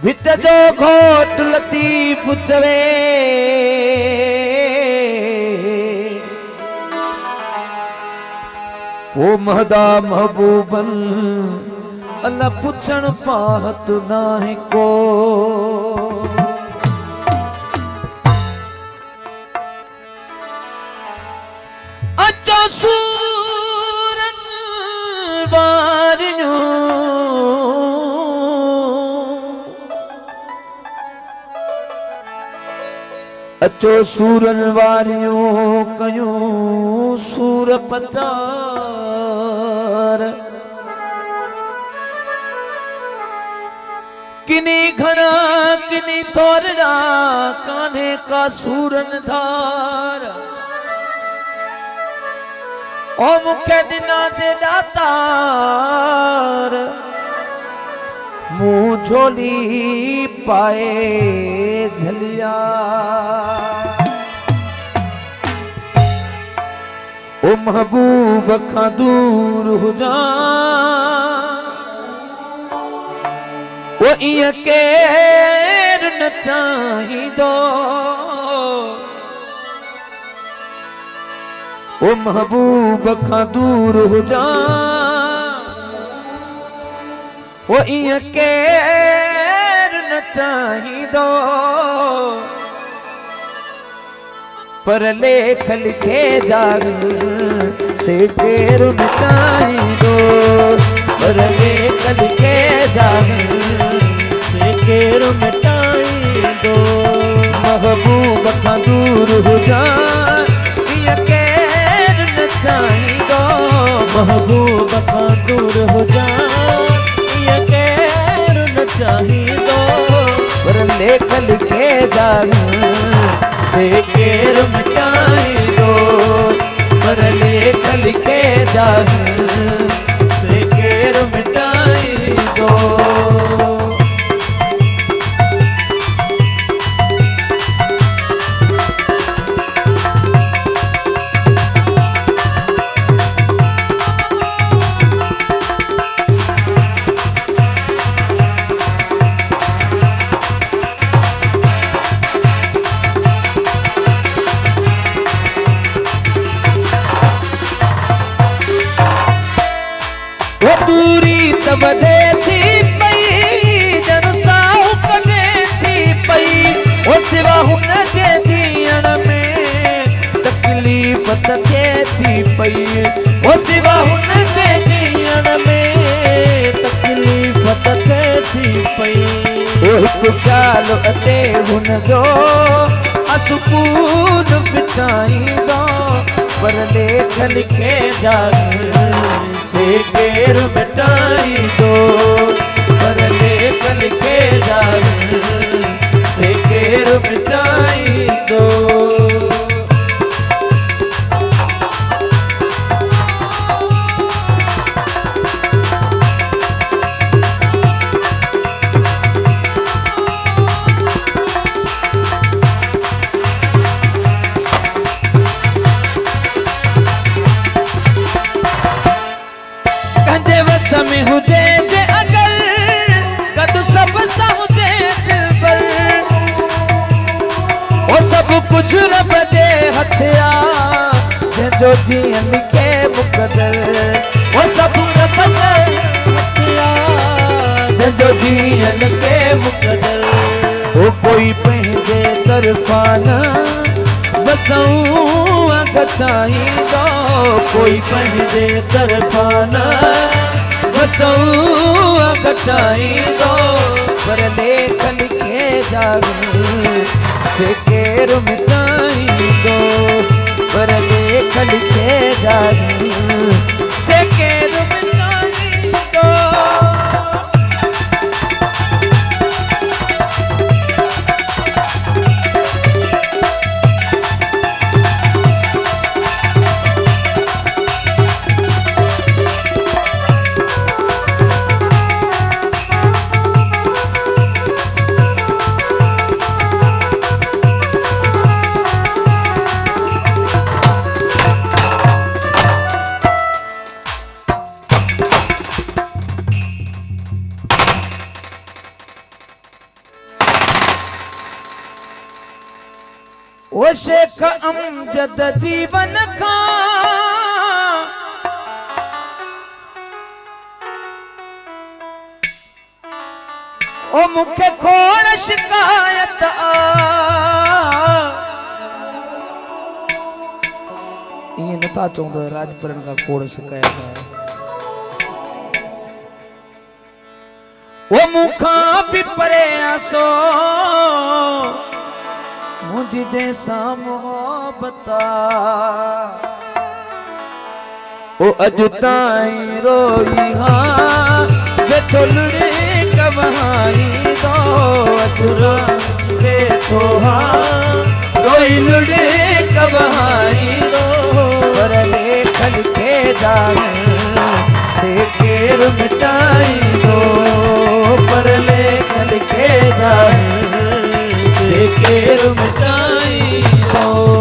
भिट जो घोट लतीफ चवे वो महदा महबूबन अल्लाह पुछण पाहत नाहे को अचो सूरन वारियो अचो सूरन वारियो कयो सूर पचार किनी घना किनी थोरड़ा कान्हे का सूरन धार ओ मुखे दिना जे दातार मुँह झोली पाए झलिया ओ महबूब खां दूर हुजा वो इं केर न चाहिदो ओ महबूब खां दूर हुजा वो इं केर न चाहिदो पर लेख लिखे जाग से केर मिटाईंदो पर लेख लिखे जाग से केर मिटाईंदो महबूब खां दूर हुजा इं केर न चाहिदो महबूब खां दूर हुजा इं केर न चाहिदो पर लेख लिखे जाग से केर मिटाईंदो पर लेख लिखे जाग से केर मिटाईंदो वधे थी पई जन साहु कढे थी पई ओ सिवा हुन जे जीअण में तकलीफ़ त थिए थी पई ओ सिवा हुन जे जीअण में तकलीफ़ त थिए थी पई ओ हिकु ख़्याल अते हुन जो असुकून फिटाईंदो पर लेख लिखे जाग से केर मिटाईंदो पर लेख लिखे जाग से केर मिटाईंदो में हुजे जे अगर कद सब हुजे दिल पर वो सब कुछ रब जे हथिया जो जीअन लिखे मुक़दर वो सब रब जे हथिया जो जीअन के मुक़दर वो कोई पंहिंजे तरफा न बसऊं अगताईंदो कोई पंहिंजे तरफा न बसऊं अगताईंदो पर लेख लिखे जाग से केर मिटाईंदो पर लेख लिखे जाग से केर मिटाईंदो ओ शेख अमजद जीवन का ओ मुखे खोड़ शिकायत ये नता चौंदा राजपुरन का खोड़ शिकायत है ओ मुखा भी परे आसो मुझे जैसा मोहब्बता ओ अजुताई रोई हाँ वे छोलड़े कबहाई दो अजुरा देखो हाँ रोई लुड़े कबहाई दो पर लेखन के जाने से केर मिटाई दो पर लेखन के जाने से केर मिटाई दो।